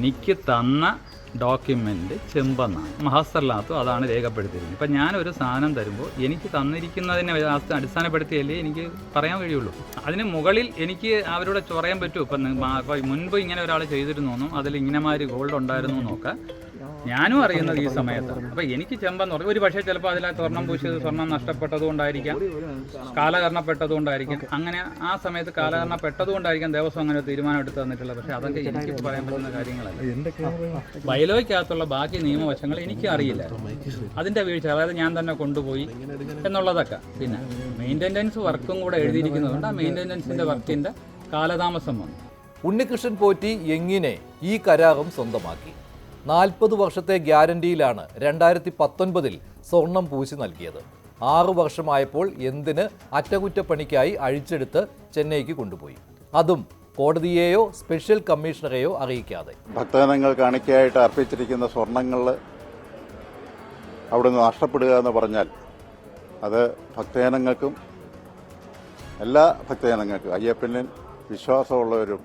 എനിക്ക് തന്ന ഡോക്യുമെൻ്റ് ചെമ്പെന്നാണ്. മഹാസ്റ്ററിനകത്തും അതാണ് രേഖപ്പെടുത്തിയിരുന്നത്. ഇപ്പം ഞാനൊരു സാധനം തരുമ്പോൾ എനിക്ക് തന്നിരിക്കുന്നതിനെ അടിസ്ഥാനപ്പെടുത്തിയല്ലേ എനിക്ക് പറയാൻ കഴിയുള്ളൂ. അതിന് മുകളിൽ എനിക്ക് അവരോട് പറയാൻ പറ്റുമോ? ഇപ്പം മുൻപ് ഇങ്ങനെ ഒരാൾ ചെയ്തിരുന്നു, അതിൽ ഇങ്ങനെമാതിരി ഗോൾഡ് ഉണ്ടായിരുന്നു എന്നൊക്കെ ഞാനും അറിയുന്നത് ഈ സമയത്താണ്. അപ്പോൾ എനിക്ക് ചെമ്പെന്ന് പറയും. ഒരു പക്ഷേ ചിലപ്പോൾ അതിൽ സ്വർണം പൂശിയത് സ്വർണം നഷ്ടപ്പെട്ടതുകൊണ്ടായിരിക്കാം, കാലഹരണപ്പെട്ടതുകൊണ്ടായിരിക്കാം. അങ്ങനെ ആ സമയത്ത് കാലഹരണപ്പെട്ടതുകൊണ്ടായിരിക്കാം ദേവസ്വം അങ്ങനെ തീരുമാനം എടുത്ത് തന്നിട്ടുള്ളത്. പക്ഷേ അതൊക്കെ എനിക്ക് പറയാൻ പറ്റുന്ന കാര്യങ്ങളല്ല. ബൈലോയ്ക്കകത്തുള്ള ബാക്കി നിയമവശങ്ങൾ എനിക്ക് അറിയില്ല. അതിൻ്റെ വീഴ്ച, അതായത് ഞാൻ തന്നെ കൊണ്ടുപോയി എന്നുള്ളതൊക്കെ. പിന്നെ മെയിൻ്റെനൻസ് വർക്കും കൂടെ എഴുതിയിരിക്കുന്നതുകൊണ്ട് ആ മെയിൻ്റെനൻസിൻ്റെ വർക്കിൻ്റെ കാലതാമസം വന്നു. ഉണ്ണികൃഷ്ണൻ പോറ്റി എങ്ങനെ ഈ കരാറും സ്വന്തമാക്കി? 40 വർഷത്തെ ഗ്യാരണ്ടിയിലാണ് 2019 സ്വർണം പൂശി നൽകിയത്. 6 വർഷമായപ്പോൾ എന്തിന് അറ്റകുറ്റപ്പണിക്കായി അഴിച്ചെടുത്ത് ചെന്നൈക്ക് കൊണ്ടുപോയി, അതും കോടതിയെയോ സ്പെഷ്യൽ കമ്മീഷണറെയോ അറിയിക്കാതെ. ഭക്തജനങ്ങൾ കാണിക്കയായിട്ട് അർപ്പിച്ചിരിക്കുന്ന സ്വർണങ്ങൾ അവിടുന്ന് നഷ്ടപ്പെടുക എന്ന് പറഞ്ഞാൽ അത് ഭക്തജനങ്ങൾക്കും എല്ലാ ഭക്തജനങ്ങൾക്കും അയ്യപ്പനിൽ വിശ്വാസമുള്ളവരും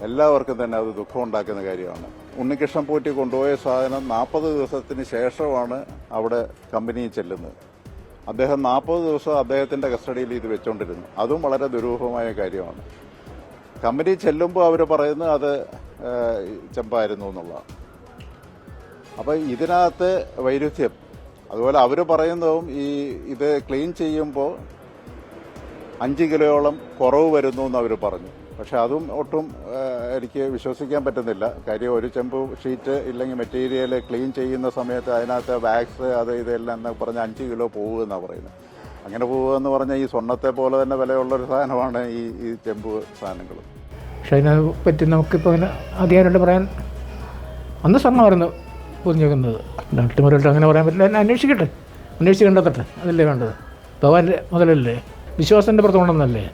എല്ലാവർക്കും തന്നെ അത് ദുഃഖമുണ്ടാക്കുന്ന കാര്യമാണ്. ഉണ്ണികൃഷ്ണൻ പോറ്റി കൊണ്ടുപോയ സാധനം 40 ദിവസത്തിന് ശേഷമാണ് അവിടെ കമ്പനിയിൽ ചെല്ലുന്നത്. അദ്ദേഹം 40 ദിവസം അദ്ദേഹത്തിൻ്റെ കസ്റ്റഡിയിൽ ഇത് വെച്ചുകൊണ്ടിരുന്നു. അതും വളരെ ദുരൂഹമായ കാര്യമാണ്. കമ്പനി ചെല്ലുമ്പോൾ അവർ പറയുന്നത് അത് ചെമ്പായിരുന്നു എന്നുള്ളതാണ്. അപ്പോൾ ഇതിനകത്ത് വൈരുദ്ധ്യം. അതുപോലെ അവർ പറയുന്നതും ഇത് ക്ലീൻ ചെയ്യുമ്പോൾ 5 കിലോയോളം കുറവ് വരുന്നു എന്ന് അവർ പറഞ്ഞു. പക്ഷെ അതും ഒട്ടും എനിക്ക് വിശ്വസിക്കാൻ പറ്റുന്നില്ല. കാര്യം ഒരു ചെമ്പ് ഷീറ്റ് ഇല്ലെങ്കിൽ മെറ്റീരിയൽ ക്ലീൻ ചെയ്യുന്ന സമയത്ത് അതിനകത്ത് വാക്സ് അത് ഇതെല്ലാം എന്ന് പറഞ്ഞാൽ 5 കിലോ പോകുമെന്നാണ് പറയുന്നത്. അങ്ങനെ പോകുകയെന്ന് പറഞ്ഞാൽ ഈ സ്വർണ്ണത്തെ പോലെ തന്നെ വിലയുള്ളൊരു സാധനമാണ് ഈ ചെമ്പ് സാധനങ്ങൾ. പക്ഷെ അതിനെ പറ്റി നമുക്കിപ്പോൾ അങ്ങനെ അധികാരമായിട്ട് പറയാൻ, അന്ന് സ്വർണ്ണമായിരുന്നു പൊതിഞ്ഞേക്കുന്നത്. അട്ടിമറിയിട്ട് അങ്ങനെ പറയാൻ പറ്റില്ല. എന്നെ അന്വേഷിച്ച് കണ്ടെത്തട്ടെ, അതല്ലേ വേണ്ടത്. ഭഗവാന്റെ മുതലല്ലേ, വിശ്വാസത്തിൻ്റെ പുറത്തുകൊണ്ടെന്നല്ലേ,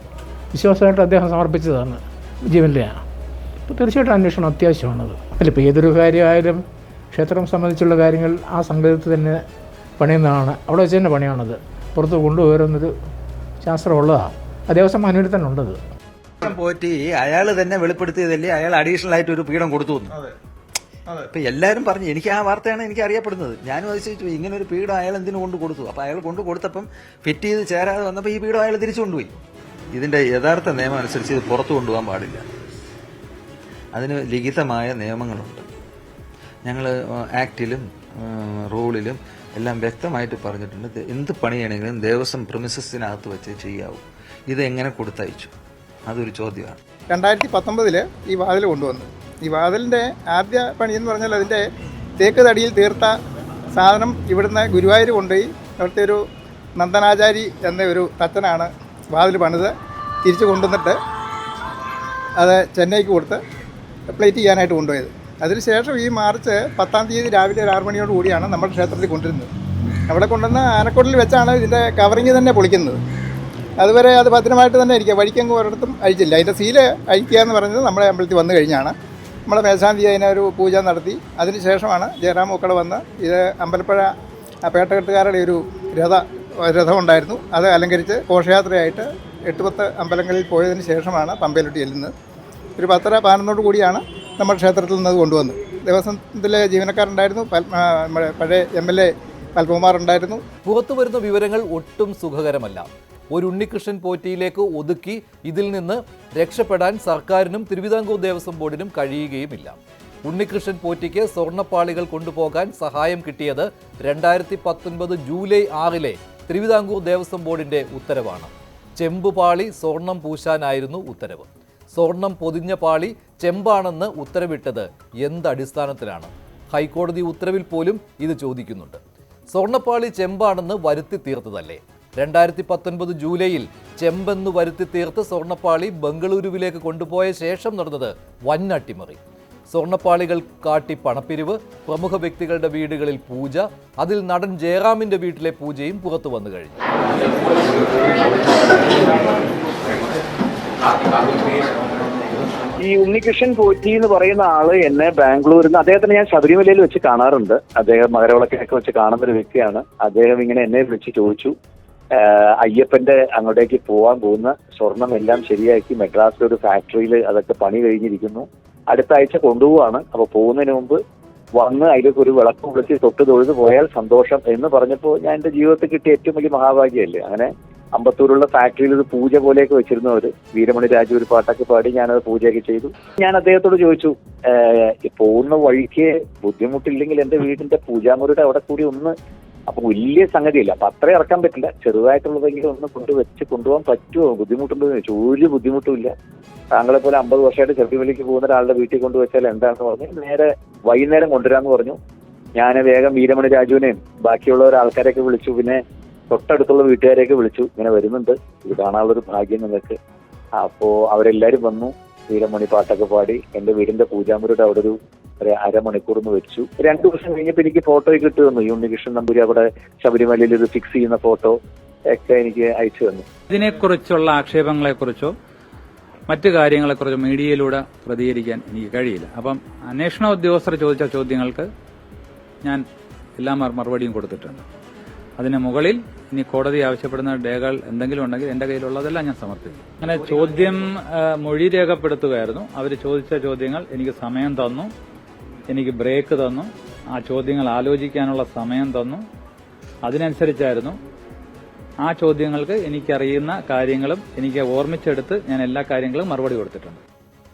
വിശ്വാസമായിട്ട് അദ്ദേഹം സമർപ്പിച്ചതാണ് ജീവനിലെ. അപ്പോൾ തീർച്ചയായിട്ടും അന്വേഷണം അത്യാവശ്യമാണത്. അല്ല, ഇപ്പോൾ ഏതൊരു കാര്യമായാലും ക്ഷേത്രം സംബന്ധിച്ചുള്ള കാര്യങ്ങൾ ആ സംഗീതത്തിൽ തന്നെ പണിയുന്നതാണ്. അവിടെ വെച്ച് തന്നെ പണിയാണത്. പുറത്ത് കൊണ്ടുപോരുന്നൊരു ശാസ്ത്രമുള്ളതാണ്. ആ ദേവസ്വം മാനുവലിൽ തന്നെ ഉണ്ടത്. പോറ്റി അയാൾ തന്നെ വെളിപ്പെടുത്തിയതല്ലേ അയാൾ അഡീഷണൽ ആയിട്ട് ഒരു പീഠം കൊടുത്തു. ഇപ്പൊ എല്ലാവരും പറഞ്ഞു, എനിക്ക് ആ വാർത്തയാണ് എനിക്ക് അറിയപ്പെടുന്നത്. ഞാനും അതിശയിച്ചു, ഇങ്ങനെ ഒരു പീഠം അയാൾ എന്തിനു കൊണ്ട് കൊടുത്തു. അപ്പോൾ അയാൾ കൊണ്ട് കൊടുത്തപ്പം ഫിറ്റ് ചെയ്ത് ചേരാതെ വന്നപ്പോൾ ഈ പീഠം അയാൾ തിരിച്ചു കൊണ്ടുപോയി. ഇതിന്റെ യഥാർത്ഥ നിയമം അനുസരിച്ച് ഇത് പുറത്തു കൊണ്ടുപോകാൻ പാടില്ല. അതിന് ലിഖിതമായ നിയമങ്ങളുണ്ട്. ഞങ്ങൾ ആക്ടിലും റൂളിലും എല്ലാം വ്യക്തമായിട്ട് പറഞ്ഞിട്ടുണ്ട്. എന്ത് പണിയാണെങ്കിലും ദേവസ്വം പ്രിമിസസിനകത്ത് വെച്ച് ചെയ്യാവൂ. ഇതെങ്ങനെ കൊടുത്തയച്ചു, അതൊരു ചോദ്യമാണ്. 2019 ഈ വാതിൽ കൊണ്ടുവന്നു. ഈ വാതിലിൻ്റെ ആദ്യ പണി എന്ന് പറഞ്ഞാൽ അതിൻ്റെ തേക്ക് തടിയിൽ തീർത്ത സാധനം ഇവിടുന്ന് ഗുരുവായൂർ കൊണ്ടുപോയി അവിടുത്തെ ഒരു നന്ദനാചാരി എന്ന ഒരു തച്ചനാണ് വാതിൽ പണിത് തിരിച്ച് കൊണ്ടുവന്നിട്ട് അത് ചെന്നൈക്ക് കൊടുത്ത് പ്ലേറ്റ് ചെയ്യാനായിട്ട് കൊണ്ടുപോയത്. അതിനുശേഷം ഈ മാർച്ച് 10-ാം തീയതി രാവിലെ 6 മണിയോട് കൂടിയാണ് നമ്മുടെ ക്ഷേത്രത്തിൽ കൊണ്ടുവരുന്നത്. അവിടെ കൊണ്ടുവന്ന് ആനക്കൊടിൽ വെച്ചാണ് ഇതിൻ്റെ കവറിങ് തന്നെ പൊളിക്കുന്നത്. അതുവരെ അത് ഭദ്രമായിട്ട് തന്നെ ഇരിക്കുക. വഴിക്കങ്ങ് ഒരിടത്തും അഴിച്ചില്ല. അതിൻ്റെ സീല് അഴിക്കുക എന്ന് പറഞ്ഞത് നമ്മുടെ അമ്പലത്തിൽ വന്നു കഴിഞ്ഞാണ്. നമ്മളെ മേശാന്തി അതിനൊരു പൂജ നടത്തി. അതിനുശേഷമാണ് ജയറാം മക്കൾ വന്ന് ഇത് അമ്പലപ്പുഴ പേട്ടകെട്ടുകാരുടെ ഒരു രഥം ഉണ്ടായിരുന്നു. അത് അലങ്കരിച്ച് ഘോഷയാത്രയായിട്ട് 8-10 അമ്പലങ്ങളിൽ പോയതിന് ശേഷമാണ് പമ്പയിലോട്ട് ചെല്ലുന്നത്. ഒരു 10-11 കൂടിയാണ് നമ്മുടെ ക്ഷേത്രത്തിൽ നിന്ന് കൊണ്ടുവന്നത്. ദേവസ്വത്തിലെ ജീവനക്കാരുണ്ടായിരുന്നു, നമ്മുടെ പഴയ MLA പത്മകുമാർ ഉണ്ടായിരുന്നു. പുറത്തു വരുന്ന വിവരങ്ങൾ ഒട്ടും സുഖകരമല്ല. ഒരു ഉണ്ണികൃഷ്ണൻ പോറ്റിയിലേക്ക് ഒതുക്കി ഇതിൽ നിന്ന് രക്ഷപ്പെടാൻ സർക്കാരിനും തിരുവിതാംകൂർ ദേവസ്വം ബോർഡിനും കഴിയുകയുമില്ല. ഉണ്ണികൃഷ്ണൻ പോറ്റിക്ക് സ്വർണ്ണപ്പാളികൾ കൊണ്ടുപോകാൻ സഹായം കിട്ടിയത് 2019 ജൂലൈ 6 തിരുവിതാംകൂർ ദേവസ്വം ബോർഡിന്റെ ഉത്തരവാണ്. ചെമ്പുപാളി സ്വർണം പൂശാനായിരുന്നു ഉത്തരവ്. സ്വർണം പൊതിഞ്ഞ പാളി ചെമ്പാണെന്ന് ഉത്തരവിട്ടത് എന്തടിസ്ഥാനത്തിലാണ്? ഹൈക്കോടതി ഉത്തരവിൽ പോലും ഇത് ചോദിക്കുന്നുണ്ട്. സ്വർണ്ണപ്പാളി ചെമ്പാണെന്ന് വരുത്തി തീർത്തതല്ലേ? 2019 ജൂലൈയിൽ ചെമ്പെന്ന് വരുത്തി തീർത്ത് സ്വർണ്ണപ്പാളി ബംഗളൂരുവിലേക്ക് കൊണ്ടുപോയ ശേഷം നടന്നത് വൻ അട്ടിമറി. സ്വർണ്ണപ്പാളികൾ കാട്ടി പണപ്പിരിവ്, പ്രമുഖ വ്യക്തികളുടെ വീടുകളിൽ പൂജ, അതിൽ നടൻ ജയറാമിന്റെ വീട്ടിലെ പൂജയും പുറത്തു വന്നു കഴിഞ്ഞു. ഈ ഉണ്ണികൃഷ്ണൻ പോറ്റി എന്ന് പറയുന്ന ആള് എന്നെ ബാംഗ്ലൂരിൽ നിന്ന്, അദ്ദേഹത്തിന് ഞാൻ ശബരിമലയിൽ വെച്ച് കാണാറുണ്ട്. അദ്ദേഹം മകരവിളക്കിനൊക്കെ വെച്ച് കാണുന്ന ഒരു വ്യക്തിയാണ്. അദ്ദേഹം ഇങ്ങനെ എന്നെ വിളിച്ച് ചോദിച്ചു, അയ്യപ്പന്റെ അങ്ങോട്ടേക്ക് പോകാൻ പോകുന്ന സ്വർണം എല്ലാം ശരിയാക്കി മദ്രാസിലെ ഒരു ഫാക്ടറിയിൽ അതൊക്കെ പണി കഴിഞ്ഞിരിക്കുന്നു, അടുത്ത ആഴ്ച കൊണ്ടുപോവാണ്. അപ്പൊ പോകുന്നതിന് മുമ്പ് വന്ന് അതിലേക്ക് ഒരു വിളക്ക് വിളിച്ച് തൊട്ട് തൊഴുത് പോയാൽ സന്തോഷം എന്ന് പറഞ്ഞപ്പോൾ ഞാൻ എൻ്റെ ജീവിതത്തിൽ കിട്ടിയ ഏറ്റവും വലിയ മഹാഭാഗ്യമല്ലേ. അങ്ങനെ അമ്പത്തൂരുള്ള ഫാക്ടറിയിൽ ഇത് പൂജ പോലെയൊക്കെ വെച്ചിരുന്നവര് വീരമണി രാജു ഒരു പാട്ടൊക്കെ പാടി ഞാനത് പൂജയൊക്കെ ചെയ്തു. ഞാൻ അദ്ദേഹത്തോട് ചോദിച്ചു, പോകുന്ന വഴിക്ക് ബുദ്ധിമുട്ടില്ലെങ്കിൽ എൻ്റെ വീടിന്റെ പൂജാമുറിയുടെ അവിടെ കൂടി ഒന്ന്, അപ്പൊ വലിയ സംഗതിയില്ല, അപ്പൊ അത്ര ഇറക്കാൻ പറ്റില്ല, ചെറുതായിട്ടുള്ളതെങ്കിലും ഒന്ന് കൊണ്ടുപോകാൻ പറ്റുമോ, ബുദ്ധിമുട്ടുണ്ടോ എന്ന് ചോദിച്ചു. ഒരു ബുദ്ധിമുട്ടുമില്ല, താങ്കളെ പോലെ 50 വർഷമായിട്ട് ശബരിമലയ്ക്ക് പോകുന്ന ഒരാളുടെ വീട്ടിൽ കൊണ്ടുവച്ചാൽ എന്താണെന്ന് പറഞ്ഞു. നേരെ വൈകുന്നേരം കൊണ്ടുവരാമെന്ന് പറഞ്ഞു. ഞാൻ വേഗം വീരമണി രാജുവിനെയും ബാക്കിയുള്ള ആൾക്കാരെയൊക്കെ വിളിച്ചു. പിന്നെ തൊട്ടടുത്തുള്ള വീട്ടുകാരെയൊക്കെ വിളിച്ചു, ഇങ്ങനെ വരുന്നുണ്ട്, ഇത് കാണാനുള്ളൊരു ഭാഗ്യം നിങ്ങൾക്ക്. അപ്പോൾ അവരെല്ലാവരും വന്നു, വീരമണി പാട്ടൊക്കെ പാടി എൻ്റെ വീടിന്റെ പൂജാമുറിയുടെ അവിടെ ഒരു അരമണിക്കൂർന്ന് വെച്ചു. 2 ദിവസം കഴിഞ്ഞപ്പോൾ എനിക്ക് ഫോട്ടോ കിട്ടി തന്നു. ഉണ്ണികൃഷ്ണൻ നമ്പൂരി അവിടെ ശബരിമലയിൽ ഇത് ഫിക്സ് ചെയ്യുന്ന ഫോട്ടോ ഒക്കെ എനിക്ക് അയച്ചു തന്നു. ഇതിനെക്കുറിച്ചുള്ള ആക്ഷേപങ്ങളെക്കുറിച്ചോ മറ്റു കാര്യങ്ങളെക്കുറിച്ചോ മീഡിയയിലൂടെ പ്രതികരിക്കാൻ എനിക്ക് കഴിയില്ല. അപ്പം അന്വേഷണ ഉദ്യോഗസ്ഥർ ചോദിച്ച ചോദ്യങ്ങൾക്ക് ഞാൻ എല്ലാ മറുപടിയും കൊടുത്തിട്ടുണ്ട്. അതിന് മുകളിൽ ഇനി കോടതി ആവശ്യപ്പെടുന്ന രേഖകൾ എന്തെങ്കിലും ഉണ്ടെങ്കിൽ എൻ്റെ കയ്യിലുള്ളതെല്ലാം ഞാൻ സമർപ്പിക്കും. അങ്ങനെ മൊഴി രേഖപ്പെടുത്തുകയായിരുന്നു. അവർ ചോദിച്ച ചോദ്യങ്ങൾ എനിക്ക് സമയം തന്നു, എനിക്ക് ബ്രേക്ക് തന്നു, ആ ചോദ്യങ്ങൾ ആലോചിക്കാനുള്ള സമയം തന്നു. അതിനനുസരിച്ചായിരുന്നു ആ ചോദ്യങ്ങൾക്ക് എനിക്കറിയുന്ന കാര്യങ്ങളും എനിക്ക് ഓർമ്മിച്ചെടുത്ത് ഞാൻ എല്ലാ കാര്യങ്ങളും മറുപടി കൊടുത്തിട്ടുണ്ട്.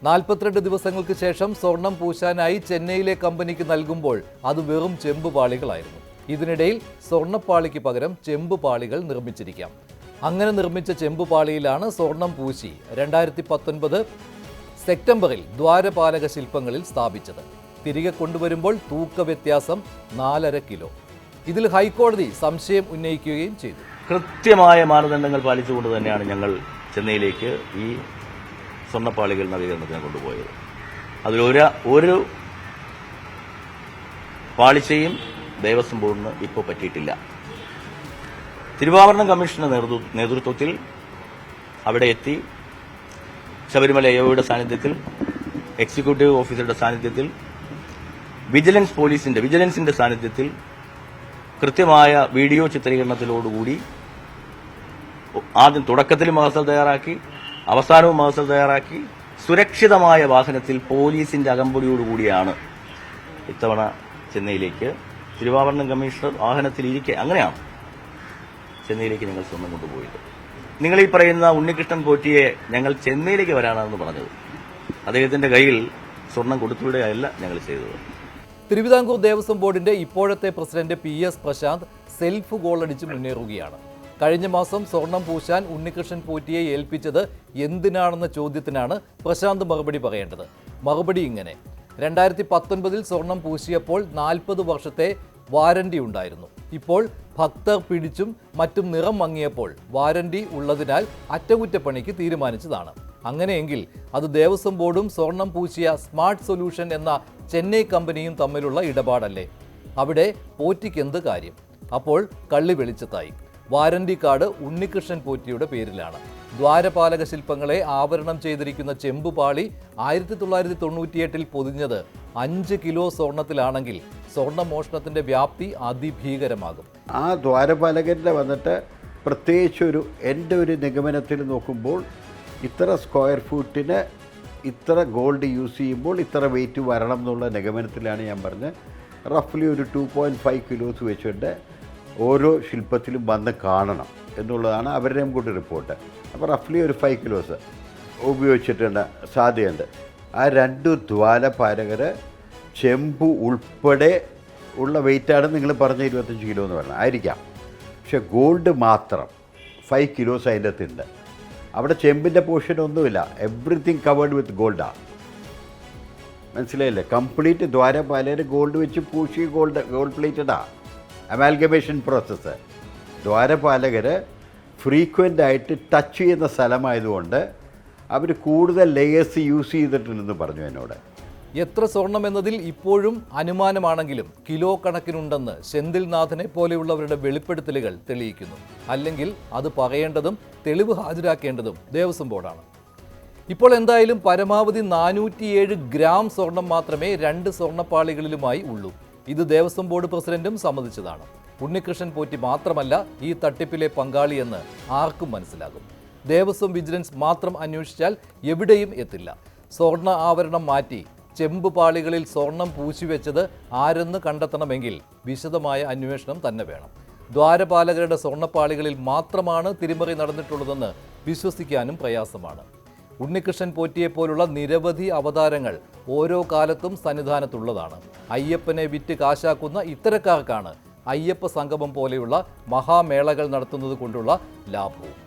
42 ദിവസങ്ങൾക്ക് ശേഷം സ്വർണം പൂശാനായി ചെന്നൈയിലെ കമ്പനിക്ക് നൽകുമ്പോൾ അത് വെറും ചെമ്പുപാളികളായിരുന്നു. ഇതിനിടയിൽ സ്വർണ്ണപ്പാളിക്ക് പകരം ചെമ്പുപാളികൾ നിർമ്മിച്ചിരിക്കാം. അങ്ങനെ നിർമ്മിച്ച ചെമ്പുപാളിയിലാണ് സ്വർണം പൂശി 2019 സെപ്റ്റംബറിൽ ദ്വാരപാലക ശില്പങ്ങളിൽ സ്ഥാപിച്ചത്. തിരികെ കൊണ്ടുവരുമ്പോൾ തൂക്ക വ്യത്യാസം 4.5 കിലോ. ഇതിൽ ഹൈക്കോടതി സംശയം ഉന്നയിക്കുകയും ചെയ്തു. കൃത്യമായ മാനദണ്ഡങ്ങൾ പാലിച്ചുകൊണ്ട് തന്നെയാണ് ഞങ്ങൾ ചെന്നൈയിലേക്ക് ഈ സ്വർണ്ണപ്പാളികൾ നവീകരണത്തിന് കൊണ്ടുപോയത്. അതിലൊരു പാളിച്ചയും ദേവസ്വം ബോർഡിന് ഇപ്പോൾ പറ്റിയിട്ടില്ല. തിരുവാഭരണം കമ്മീഷന്റെ നേതൃത്വത്തിൽ അവിടെ എത്തി ശബരിമല എഒയുടെ സാന്നിധ്യത്തിൽ, എക്സിക്യൂട്ടീവ് ഓഫീസറുടെ സാന്നിധ്യത്തിൽ, വിജിലൻസിന്റെ സാന്നിധ്യത്തിൽ കൃത്യമായ വീഡിയോ ചിത്രീകരണത്തിലോടുകൂടി ആദ്യം തുടക്കത്തിൽ മഹസർ തയ്യാറാക്കി, അവസാനവും മഹസർ തയ്യാറാക്കി, സുരക്ഷിതമായ വാഹനത്തിൽ പോലീസിന്റെ അകമ്പടിയോടുകൂടിയാണ് ഇത്തവണ ചെന്നൈയിലേക്ക് തിരുവാഭരണം കമ്മീഷണർ വാഹനത്തിലിരിക്കെ അങ്ങനെയാണ് ചെന്നൈയിലേക്ക് ഞങ്ങൾ സ്വർണം കൊണ്ടുപോയത്. നിങ്ങൾ ഈ പറയുന്ന ഉണ്ണികൃഷ്ണൻ പോറ്റിയെ ഞങ്ങൾ ചെന്നൈയിലേക്ക് വരാനാണെന്ന് പറഞ്ഞത്. അദ്ദേഹത്തിന്റെ കയ്യിൽ സ്വർണം കൊടുത്തുവിടുകയല്ല ഞങ്ങൾ ചെയ്തത്. തിരുവിതാംകൂർ ദേവസ്വം ബോർഡിന്റെ ഇപ്പോഴത്തെ പ്രസിഡന്റ് PS പ്രശാന്ത് സെൽഫ് ഗോളടിച്ച് മുന്നേറുകയാണ്. കഴിഞ്ഞ മാസം സ്വർണം പൂശാൻ ഉണ്ണികൃഷ്ണൻ പോറ്റിയെ ഏൽപ്പിച്ചത് എന്തിനാണെന്ന ചോദ്യത്തിനാണ് പ്രശാന്ത് മറുപടി പറയേണ്ടത്. മറുപടി ഇങ്ങനെ: 2019 സ്വർണം പൂശിയപ്പോൾ 40 വർഷത്തെ വാരണ്ടി ഉണ്ടായിരുന്നു. ഇപ്പോൾ ഭക്തർ പിടിച്ചും മറ്റും നിറം മങ്ങിയപ്പോൾ വാരണ്ടി ഉള്ളതിനാൽ അറ്റകുറ്റപ്പണിക്ക് തീരുമാനിച്ചതാണ്. അങ്ങനെയെങ്കിൽ അത് ദേവസ്വം ബോർഡും സ്വർണം പൂശിയ സ്മാർട്ട് സൊല്യൂഷൻ എന്ന ചെന്നൈ കമ്പനിയും തമ്മിലുള്ള ഇടപാടല്ലേ? അവിടെ പോറ്റിക്ക് എന്ത് കാര്യം? അപ്പോൾ കള്ളി വെളിച്ചത്തായി. വാരണ്ടി കാർഡ് ഉണ്ണികൃഷ്ണൻ പോറ്റിയുടെ പേരിലാണ്. ദ്വാരപാലക ശില്പങ്ങളെ ആവരണം ചെയ്തിരിക്കുന്ന ചെമ്പുപാളി 1998 പൊതിഞ്ഞത് 5 കിലോ സ്വർണത്തിലാണെങ്കിൽ സ്വർണ്ണമോഷണത്തിന്റെ വ്യാപ്തി അതിഭീകരമാകും. ആ ദ്വാരപാലകൻ്റെ വന്നിട്ട് പ്രത്യേകിച്ചൊരു എൻ്റെ ഒരു നിഗമനത്തിൽ നോക്കുമ്പോൾ ഇത്ര സ്ക്വയർ ഫൂട്ടിന് ഇത്ര ഗോൾഡ് യൂസ് ചെയ്യുമ്പോൾ ഇത്ര വെയിറ്റ് വരണം എന്നുള്ള നിഗമനത്തിലാണ് ഞാൻ പറഞ്ഞത്. റഫ്ലി ഒരു 2.5 കിലോസ് വെച്ചിട്ട് ഓരോ ശില്പത്തിലും വന്ന് കാണണം എന്നുള്ളതാണ് അവരുടെയും കൂടി റിപ്പോർട്ട്. അപ്പോൾ റഫ്ലി ഒരു 5 കിലോസ് ഉപയോഗിച്ചിട്ടുണ്ട്, സാധ്യതയുണ്ട്. ആ 2 ദ്വാരപാലകർ ചെമ്പ് ഉൾപ്പെടെ ഉള്ള വെയിറ്റാണ് നിങ്ങൾ പറഞ്ഞ 25 കിലോ എന്ന് പറഞ്ഞത്, ആയിരിക്കാം. പക്ഷെ ഗോൾഡ് മാത്രം 5 കിലോസ് അതിൻ്റെ അകത്തുണ്ട്. അവിടെ ചെമ്പിൻ്റെ പോർഷൻ ഒന്നുമില്ല, എവ്രിതിങ് കവേർഡ് വിത്ത് ഗോൾഡാണ്. മനസ്സിലായില്ലേ? കംപ്ലീറ്റ് ദ്വാരപാലകർ ഗോൾഡ് വെച്ച് പൂശി ഗോൾഡ് പ്ലേറ്റഡാണ്. Amalgamation process. ദ്വാരപാലകർ ഫ്രീക്വൻ്റ് ആയിട്ട് ടച്ച് ചെയ്യുന്ന സ്ഥലമായതുകൊണ്ട് അവർ കൂടുതൽ ലെയേഴ്സ് യൂസ് ചെയ്തിട്ടുണ്ടെന്ന് പറഞ്ഞു എന്നോട്. എത്ര സ്വർണം എന്നതിൽ ഇപ്പോഴും അനുമാനമാണെങ്കിലും കിലോ കണക്കിനുണ്ടെന്ന് സെന്തിൽനാഥനെ പോലെയുള്ളവരുടെ വെളിപ്പെടുത്തലുകൾ തെളിയിക്കുന്നു. അല്ലെങ്കിൽ അത് പറയേണ്ടതും തെളിവ് ഹാജരാക്കേണ്ടതും ദേവസ്വം ബോർഡാണ്. ഇപ്പോൾ എന്തായാലും പരമാവധി 407 ഗ്രാം സ്വർണം മാത്രമേ 2 സ്വർണ്ണപ്പാളികളിലുമായി ഉള്ളൂ. ഇത് ദേവസ്വം ബോർഡ് പ്രസിഡന്റും സമ്മതിച്ചതാണ്. ഉണ്ണികൃഷ്ണൻ പോറ്റി മാത്രമല്ല ഈ തട്ടിപ്പിലെ പങ്കാളിയെന്ന് ആർക്കും മനസ്സിലാകും. ദേവസ്വം വിജിലൻസ് മാത്രം അന്വേഷിച്ചാൽ എവിടെയും എത്തില്ല. സ്വർണ്ണ ആവരണം മാറ്റി ചെമ്പ് പാളികളിൽ സ്വർണം പൂശിവെച്ചത് ആരെന്ന് കണ്ടെത്തണമെങ്കിൽ വിശദമായ അന്വേഷണം തന്നെ വേണം. ദ്വാരപാലകരുടെ സ്വർണ്ണപ്പാളികളിൽ മാത്രമാണ് തിരിമറി നടന്നിട്ടുള്ളതെന്ന് വിശ്വസിക്കാനും പ്രയാസമാണ്. ഉണ്ണികൃഷ്ണൻ പോറ്റിയെപ്പോലുള്ള നിരവധി അവതാരങ്ങൾ ഓരോ കാലത്തും സന്നിധാനത്തുള്ളതാണ്. അയ്യപ്പനെ വിറ്റ് കാശാക്കുന്ന ഇത്തരക്കാർക്കാണ് അയ്യപ്പ സംഗമം പോലെയുള്ള മഹാമേളകൾ നടത്തുന്നത് കൊണ്ടുള്ള ലാഭവും.